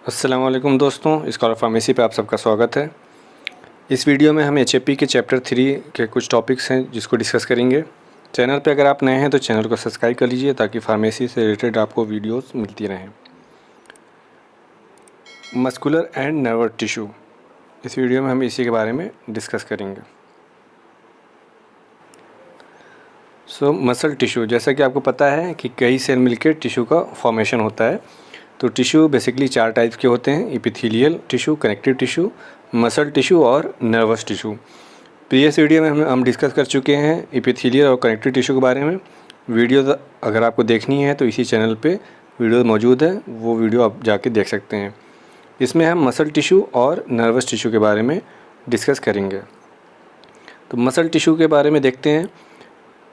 अस्सलाम वालेकुम दोस्तों, स्कॉलर फार्मेसी पे आप सबका स्वागत है। इस वीडियो में हम एचएपी के चैप्टर 3 के कुछ टॉपिक्स हैं जिसको डिस्कस करेंगे। चैनल पे अगर आप नए हैं तो चैनल को सब्सक्राइब कर लीजिए ताकि फार्मेसी से रिलेटेड आपको वीडियोस मिलती रहें। मस्कुलर एंड नर्वस टिश्यू, इस वीडियो में हम इसी के बारे में डिस्कस करेंगे। मसल टिश्यू, जैसा कि आपको पता है कि कई सेल मिलकर टिश्यू का फॉर्मेशन होता है। तो टिश्यू बेसिकली 4 टाइप्स के होते हैं: epithelial tissue, connective tissue, muscle tissue और नर्वस टिश्यू। प्रीवियस वीडियो में हम डिस्कस कर चुके हैं एपिथेलियल और कनेक्टिव टिश्यू के बारे में। वीडियो अगर आपको देखनी है तो इसी चैनल पे वीडियो मौजूद है, वो वीडियो आप जाके देख सकते हैं। इसमें हम मसल टिश्यू और नर्वस टिश्यू के बारे में डिस्कस करेंगे। तो मसल टिश्यू के बारे में देखते हैं।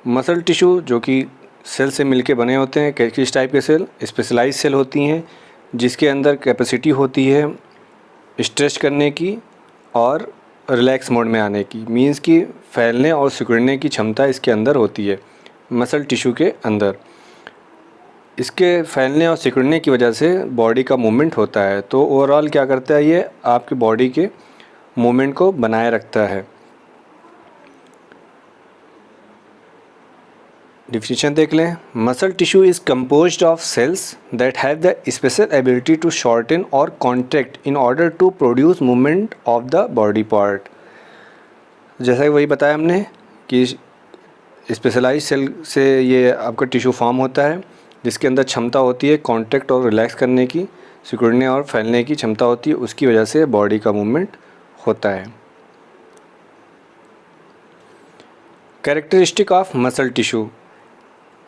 मसल टिश्यू जो कि सेल से मिलके बने होते हैं। किस टाइप के सेल? स्पेशलाइज्ड सेल होती हैं जिसके अंदर कैपेसिटी होती है स्ट्रेच करने की और रिलैक्स मोड में आने की, मींस कि फैलने और सिकुड़ने की क्षमता इसके अंदर होती है मसल टिश्यू के अंदर। इसके फैलने और सिकुड़ने की वजह से बॉडी का मूवमेंट होता है। तो ओवरऑल क्या करता है, ये आपकी बॉडी के मूवमेंट को बनाए रखता है। डिफिनीशन देख लें। Muscle tissue is composed of cells that have the special ability to shorten or contract in order to produce movement of the body part. जैसा कि वही बताया हमने कि स्पेशलाइज सेल से ये आपका टिश्यू फॉर्म होता है जिसके अंदर क्षमता होती है कॉन्ट्रैक्ट और रिलैक्स करने की, सिकुड़ने और फैलने की क्षमता होती है। उसकी वजह से बॉडी का मूवमेंट होता है। Characteristic of muscle tissue.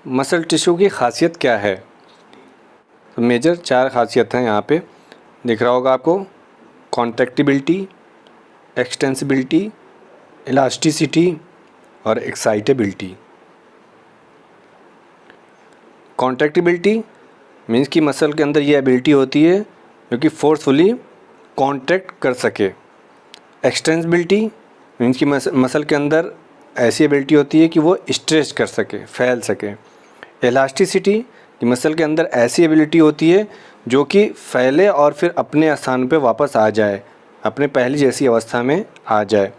Muscle tissue की खासियत क्या है? तो मेजर 4 खासियत हैं यहाँ पे दिख रहा होगा आपको। कॉन्ट्रैक्टिबिलिटी, एक्सटेंसिबिलिटी, इलास्टिसिटी और एक्साइटेबिलिटी। कॉन्ट्रैक्टिबिलिटी मीन्स कि मसल के अंदर ये एबिलिटी होती है जो कि फोर्सफुली कॉन्ट्रैक्ट कर सके। एक्सटेंसिबिलिटी मीन्स कि मसल के अंदर ऐसी एबिलिटी होती है कि वो स्ट्रेच कर सके, फैल सके। इलास्टिसिटी कि मसल के अंदर ऐसी एबिलिटी होती है जो कि फैले और फिर अपने स्थान पे वापस आ जाए, अपने पहली जैसी अवस्था में आ जाए।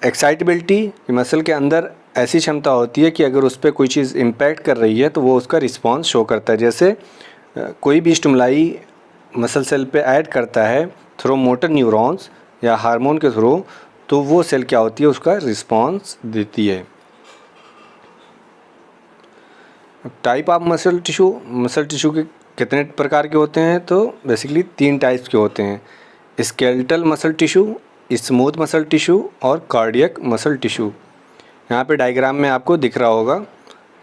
एक्साइटेबिलिटी कि मसल के अंदर ऐसी क्षमता होती है कि अगर उस पर कोई चीज़ इम्पैक्ट कर रही है तो वो उसका रिस्पॉन्स शो करता है। जैसे कोई भी स्टिमुलाई मसल सेल पे ऐड करता है थ्रू मोटर न्यूरॉन्स या हार्मोन के थ्रू, तो वो सेल क्या होती है, उसका रिस्पॉन्स देती है। Type of muscle tissue. Muscle tissue के कितने प्रकार के होते हैं? तो बेसिकली 3 टाइप्स के होते हैं: skeletal muscle tissue, smooth muscle tissue और कार्डियक मसल टिश्यू। यहाँ पे डायग्राम में आपको दिख रहा होगा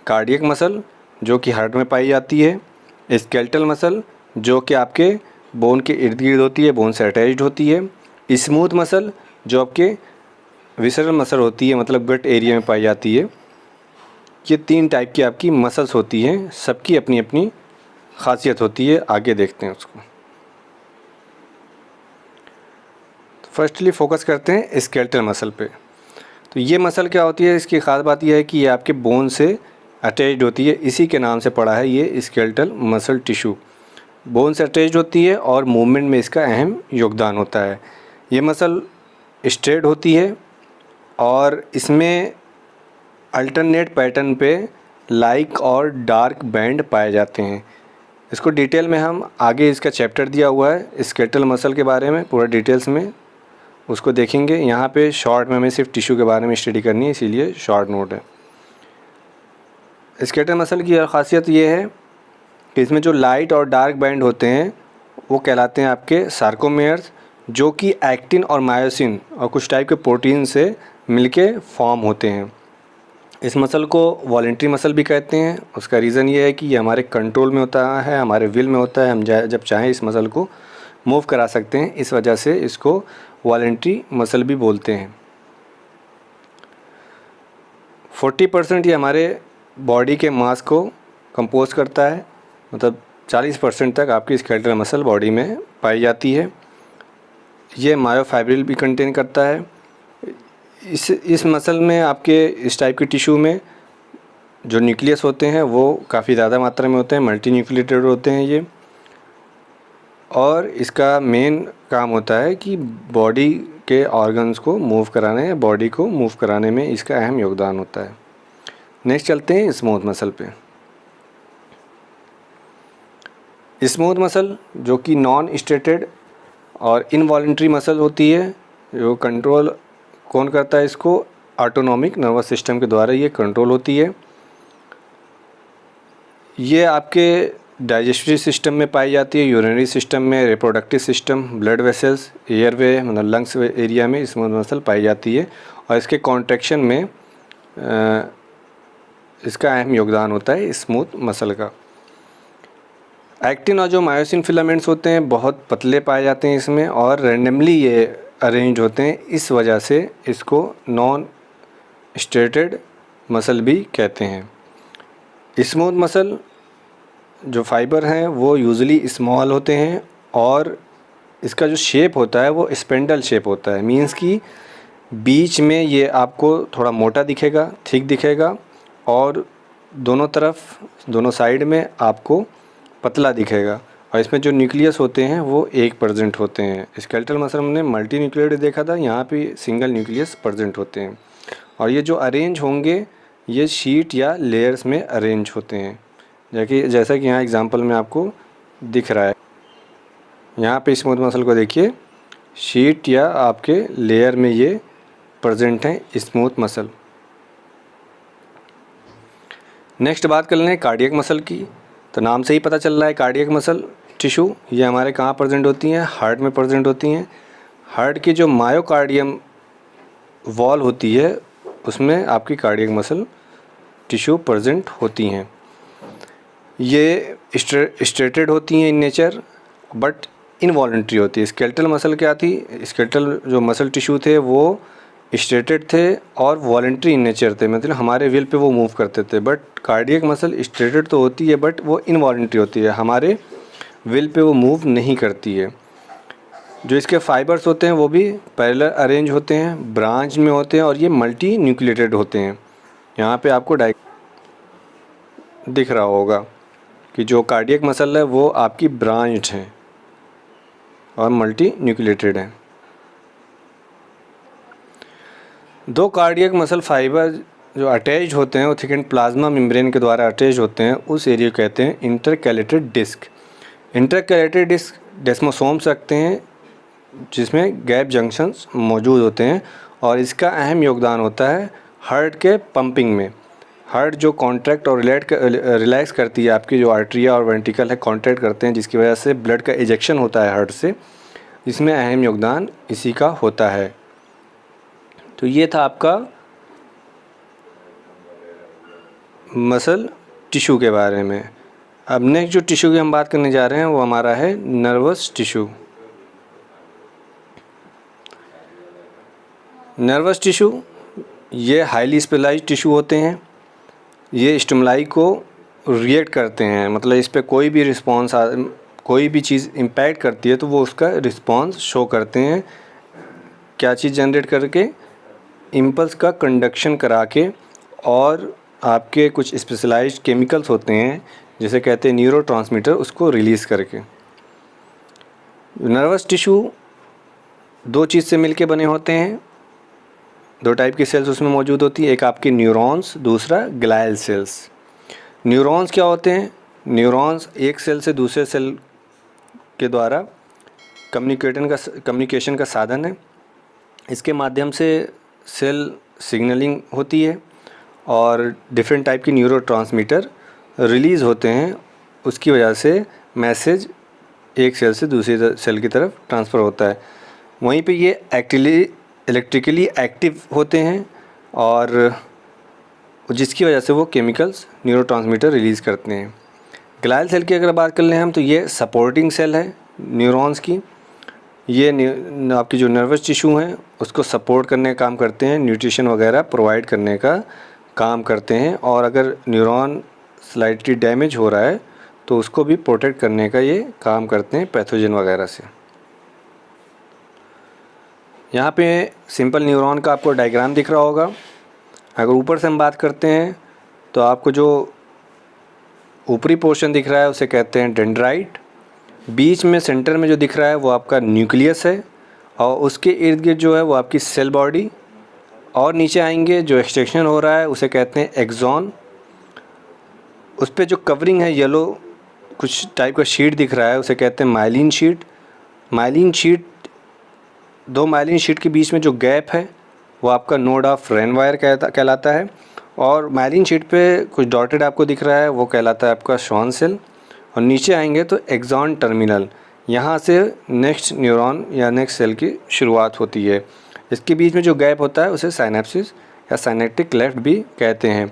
कार्डियक मसल जो कि हार्ट में पाई जाती है, स्केलेटल मसल जो कि आपके बोन के इर्द गिर्द होती है, बोन से अटैच्ड होती है, स्मूथ मसल जो आपके विसरल मसल होती है, मतलब गट एरिया में पाई जाती है। ये 3 टाइप की आपकी मसल्स होती हैं, सबकी अपनी अपनी खासियत होती है। आगे देखते हैं उसको। तो फर्स्टली फोकस करते हैं स्केलेटल मसल पे। तो ये मसल क्या होती है, इसकी ख़ास बात यह है कि ये आपके बोन से अटैच्ड होती है, इसी के नाम से पड़ा है ये स्केलेटल मसल टिश्यू। बोन से अटैच्ड होती है और मूवमेंट में इसका अहम योगदान होता है। ये मसल स्ट्रेट होती है और इसमें अल्टरनेट पैटर्न पे लाइट और डार्क बैंड पाए जाते हैं। इसको डिटेल में हम आगे, इसका चैप्टर दिया हुआ है स्केलेटल मसल के बारे में, पूरा डिटेल्स में उसको देखेंगे। यहाँ पे शॉर्ट में हमें सिर्फ टिश्यू के बारे में स्टडी करनी है, इसीलिए शॉर्ट नोट है। स्केलेटल मसल की खासियत ये है कि इसमें जो लाइट और डार्क बैंड होते हैं वो कहलाते हैं आपके सार्कोमेयर्स, जो कि एक्टिन और मायोसिन और कुछ टाइप के प्रोटीन से मिलके फॉर्म होते हैं। इस मसल को वॉलेंट्री मसल भी कहते हैं। उसका रीज़न ये है कि ये हमारे कंट्रोल में होता है, हमारे विल में होता है। हम जब चाहें इस मसल को मूव करा सकते हैं, इस वजह से इसको वॉलेंट्री मसल भी बोलते हैं। 40% ये हमारे बॉडी के मास को कंपोज करता है, मतलब 40% तक आपकी स्केलेटल मसल बॉडी में पाई जाती है। ये मायोफाइब्रिल भी कंटेन करता है। इस मसल में आपके इस टाइप के टिश्यू में जो न्यूक्लियस होते हैं वो काफ़ी ज़्यादा मात्रा में होते हैं, मल्टी न्यूक्लिएटेड होते हैं ये। और इसका मेन काम होता है कि बॉडी के ऑर्गन्स को मूव कराने या बॉडी को मूव कराने में इसका अहम योगदान होता है। नेक्स्ट चलते हैं स्मूथ मसल पे। स्मूथ मसल जो कि नॉन स्टेटेड और इनवॉलेंट्री मसल होती है, जो कंट्रोल कौन करता है इसको, ऑटोनॉमिक नर्वस सिस्टम के द्वारा ये कंट्रोल होती है। ये आपके डाइजेस्टिव सिस्टम में पाई जाती है, यूरिनरी सिस्टम में, reproductive system, blood vessels, airway मतलब लंग्स एरिया में स्मूथ मसल पाई जाती है और इसके कॉन्ट्रैक्शन में इसका अहम योगदान होता है स्मूथ मसल का। एक्टिन और जो मायोसिन फिलामेंट्स होते हैं बहुत पतले पाए जाते हैं इसमें और रैंडमली ये अरेंज होते हैं, इस वजह से इसको नॉन स्ट्रेटेड मसल भी कहते हैं। स्मूथ मसल जो फाइबर हैं वो यूजुअली स्मॉल होते हैं और इसका जो शेप होता है वो स्पेंडल शेप होता है, मींस कि बीच में ये आपको थोड़ा मोटा दिखेगा, थिक दिखेगा और दोनों तरफ, दोनों साइड में आपको पतला दिखेगा और इसमें जो न्यूक्लियस होते हैं वो एक प्रेजेंट होते हैं। स्केलेटल मसल हमने मल्टी न्यूक्लियड देखा था, यहाँ पे सिंगल न्यूक्लियस प्रेजेंट होते हैं और ये जो अरेंज होंगे ये शीट या लेयर्स में अरेंज होते हैं, जैसा कि यहाँ एग्जांपल में आपको दिख रहा है। यहाँ पे स्मूथ मसल को देखिए, शीट या आपके लेयर में ये प्रेजेंट हैं स्मूथ मसल। नेक्स्ट बात कर लें कार्डियक मसल की। तो नाम से ही पता चल रहा है कार्डियक मसल टिश्यू ये हमारे कहाँ प्रेजेंट होती हैं, हार्ट में प्रेजेंट होती हैं। हार्ट की जो मायोकार्डियम वॉल होती है उसमें आपकी कार्डियक मसल टिश्यू प्रेजेंट होती हैं। ये स्ट्रेटेड होती हैं इन नेचर बट इनवॉलेंट्री होती है। स्केलेटल मसल क्या थी, स्केलेटल जो मसल टिश्यू थे वो स्ट्रेटेड थे और वॉलेंट्री इन नेचर थे, मतलब हमारे विल पे वो मूव करते थे। बट कार्डियक मसल स्ट्रेटेड तो होती है बट वो इनवॉलेंट्री होती है, हमारे विल पे वो मूव नहीं करती है। जो इसके फाइबर्स होते हैं वो भी पैरेलल अरेंज होते हैं, ब्रांच में होते हैं और ये मल्टी न्यूक्लिएटेड होते हैं। यहाँ पे आपको दिख रहा होगा कि जो कार्डियक मसल है वो आपकी ब्रांच्ड है और मल्टी न्यूक्लिएटेड है। दो कार्डियक मसल फाइबर जो अटैच्ड होते हैं वो थिकन प्लाज्मा मेम्ब्रेन के द्वारा अटैच होते हैं, उस एरिया को कहते हैं intercalated disc. Intercalated disc desmosomes रखते हैं जिसमें गैप जंक्शंस मौजूद होते हैं और इसका अहम योगदान होता है हार्ट के पंपिंग में। हार्ट जो कॉन्ट्रैक्ट और रिलैक्स करती है, आपकी जो आर्टरिया और वेंट्रिकल है कॉन्ट्रैक्ट करते हैं जिसकी वजह से ब्लड का इजेक्शन होता है हार्ट से, इसमें अहम योगदान इसी का होता है। तो ये था आपका मसल टिश्यू के बारे में। अब नेक्स्ट जो टिश्यू की हम बात करने जा रहे हैं वो हमारा है नर्वस टिश्यू। नर्वस टिश्यू ये हाईली स्पेशलाइज्ड टिश्यू होते हैं। ये स्टिमुलाई को रिएक्ट करते हैं, मतलब इस पे कोई भी रिस्पॉन्स, कोई भी चीज़ इम्पैक्ट करती है तो वो उसका रिस्पॉन्स शो करते हैं। क्या चीज़ जनरेट करके, इम्पल्स का कंडक्शन करा के और आपके कुछ स्पेशलाइज्ड केमिकल्स होते हैं जिसे कहते हैं न्यूरोट्रांसमीटर, उसको रिलीज़ करके। नर्वस टिश्यू दो चीज़ से मिलके बने होते हैं, दो टाइप की सेल्स उसमें मौजूद होती है, एक आपके न्यूरॉन्स, दूसरा ग्लायल सेल्स। न्यूरॉन्स क्या होते हैं, न्यूरॉन्स एक सेल से दूसरे सेल के द्वारा कम्युनिकेशन का साधन है। इसके माध्यम से सेल सिग्नलिंग होती है और डिफरेंट टाइप की न्यूरोट्रांसमीटर रिलीज़ होते हैं, उसकी वजह से मैसेज एक सेल से दूसरी सेल की तरफ ट्रांसफ़र होता है। वहीं पे ये इलेक्ट्रिकली एक्टिव होते हैं और जिसकी वजह से वो केमिकल्स न्यूरोट्रांसमीटर रिलीज़ करते हैं। ग्लायल सेल की अगर बात कर लें हम तो ये सपोर्टिंग सेल है न्यूरॉन्स की। ये आपकी जो नर्वस टिश्यू हैं उसको सपोर्ट करने का काम करते हैं, न्यूट्रिशन वगैरह प्रोवाइड करने का काम करते हैं और अगर न्यूरॉन स्लाइटली डैमेज हो रहा है तो उसको भी प्रोटेक्ट करने का ये काम करते हैं पैथोजन वगैरह से। यहाँ पे सिंपल न्यूरॉन का आपको डायग्राम दिख रहा होगा। अगर ऊपर से हम बात करते हैं तो आपको जो ऊपरी पोर्शन दिख रहा है उसे कहते हैं डेंड्राइट बीच में सेंटर में जो दिख रहा है वो आपका न्यूक्लियस है और उसके इर्द गिर्द जो है वो आपकी सेल बॉडी, और नीचे आएंगे जो एक्सट्रैक्शन हो रहा है उसे कहते हैं एक्सॉन। उस पर जो कवरिंग है येलो कुछ टाइप का शीट दिख रहा है उसे कहते हैं माइलिन शीट। माइलिन शीट, दो माइलिन शीट के बीच में जो गैप है वो आपका नोड ऑफ रेनवायर कहलाता है। और माइलिन शीट पे कुछ डॉटेड आपको दिख रहा है वो कहलाता है आपका श्वान सेल। और नीचे आएंगे तो एक्सॉन टर्मिनल, यहाँ से नेक्स्ट न्यूरॉन या नेक्स्ट सेल की शुरुआत होती है। इसके बीच में जो गैप होता है उसे साइनेप्सिस या साइनेप्टिक क्लेफ्ट भी कहते हैं।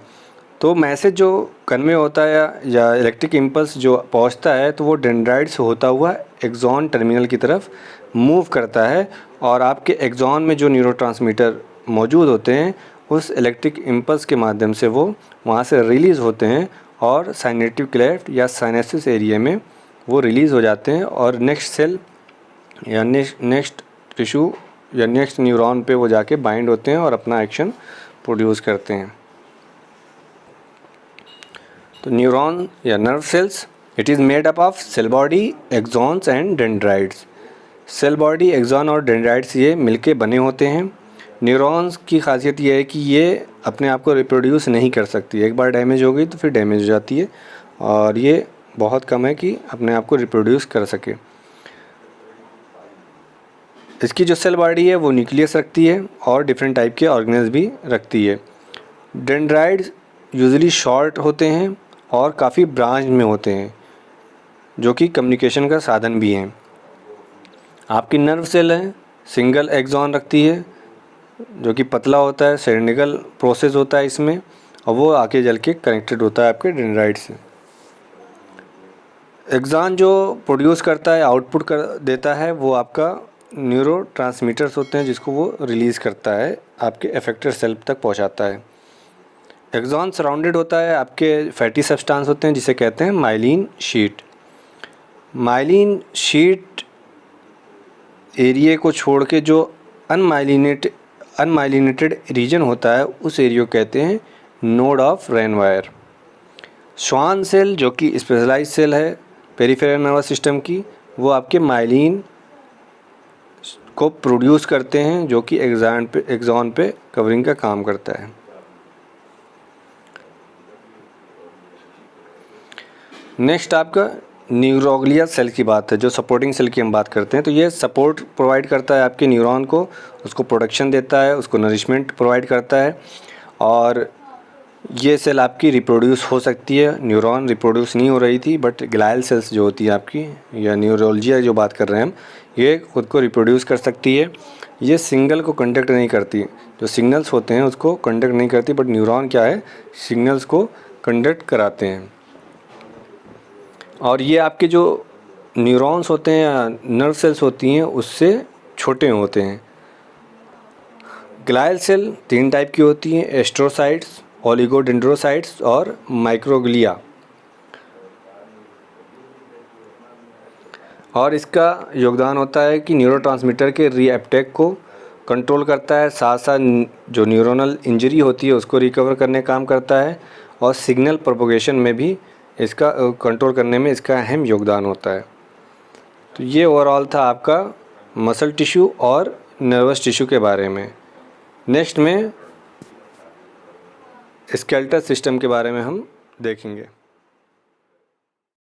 तो मैसेज जो कन्वे होता है या इलेक्ट्रिक इम्पल्स जो पहुंचता है तो वो डेंड्राइट से होता हुआ एक्सॉन टर्मिनल की तरफ मूव करता है, और आपके एक्सॉन में जो न्यूरोट्रांसमीटर मौजूद होते हैं उस इलेक्ट्रिक इम्पल्स के माध्यम से वो वहाँ से रिलीज़ होते हैं और साइनेप्टिक क्लेफ्ट या साइनेप्सिस एरिया में वो रिलीज़ हो जाते हैं और नेक्स्ट सेल या नेक्स्ट टिश्यू या नेक्स्ट न्यूरॉन पे वो जाके बाइंड होते हैं और अपना एक्शन प्रोड्यूस करते हैं। तो न्यूरॉन या nerve cells, it is made up of cell body, axons and dendrites. Cell body, axon और डेंड्राइट्स ये मिलके बने होते हैं। न्यूरॉन्स की खासियत ये है कि ये अपने आप को रिप्रोड्यूस नहीं कर सकती, एक बार डैमेज हो गई तो फिर डैमेज हो जाती है, और ये बहुत कम है कि अपने आप को रिप्रोड्यूस कर सके। इसकी जो सेल बॉडी है वो न्यूक्लियस रखती है और डिफरेंट टाइप के ऑर्गेनेल्स भी रखती है। डेंड्राइट्स यूजुअली शॉर्ट होते हैं और काफ़ी ब्रांच में होते हैं जो कि कम्युनिकेशन का साधन भी हैं। आपकी नर्व सेल है सिंगल एक्सॉन रखती है जो कि पतला होता है, सेरेनिकल प्रोसेस होता है इसमें, और वो आके जल के कनेक्टेड होता है आपके डेंड्राइट से। एक्सॉन जो प्रोड्यूस करता है, आउटपुट कर देता है, वो आपका न्यूरोट्रांसमीटर्स होते हैं जिसको वो रिलीज़ करता है, आपके अफेक्टेड सेल तक पहुंचाता है। एक्सॉन सराउंडेड होता है आपके फैटी सब्सटेंस होते हैं जिसे कहते हैं myelin sheath. Myelin sheath area को छोड़ के जो अनमाइलिनेटेड रीजन होता है उस एरिया को कहते हैं नोड ऑफ रेनवायर। श्वान सेल जो कि स्पेशलाइज सेल है पेरिफेरल नर्वस सिस्टम की, वो आपके माइलिन को प्रोड्यूस करते हैं जो कि एक्सॉन पे कवरिंग का काम करता है। नेक्स्ट आपका न्यूरोग्लिया सेल की बात है, जो सपोर्टिंग सेल की हम बात करते हैं। तो ये सपोर्ट प्रोवाइड करता है आपके न्यूरॉन को, उसको प्रोडक्शन देता है, उसको नरिशमेंट प्रोवाइड करता है, और ये सेल आपकी रिप्रोड्यूस हो सकती है। न्यूरॉन रिप्रोड्यूस नहीं हो रही थी, बट ग्लायल सेल्स जो होती है आपकी या न्यूरोलजिया जो बात कर रहे हैं हम, ये खुद को रिप्रोड्यूस कर सकती है। ये सिग्नल को कंडक्ट नहीं करती, जो सिग्नल्स होते हैं उसको कंडक्ट नहीं करती, बट न्यूरॉन क्या है, सिग्नल्स को कंडक्ट कराते हैं। और ये आपके जो न्यूरॉन्स होते हैं या नर्व सेल्स होती हैं उससे छोटे होते हैं। ग्लायल सेल 3 टाइप की होती हैं, एस्ट्रोसाइट्स, ओलिगोडेंड्रोसाइट्स और माइक्रोग्लिया। और इसका योगदान होता है कि न्यूरोट्रांसमीटर के रीअपटेक को कंट्रोल करता है, साथ साथ जो न्यूरोनल इंजरी होती है उसको रिकवर करने का काम करता है, और सिग्नल प्रोपोगेशन में भी इसका कंट्रोल करने में इसका अहम योगदान होता है। तो ये ओवरऑल था आपका मसल टिश्यू और नर्वस टिश्यू के बारे में। नेक्स्ट में स्केलेटल सिस्टम के बारे में हम देखेंगे।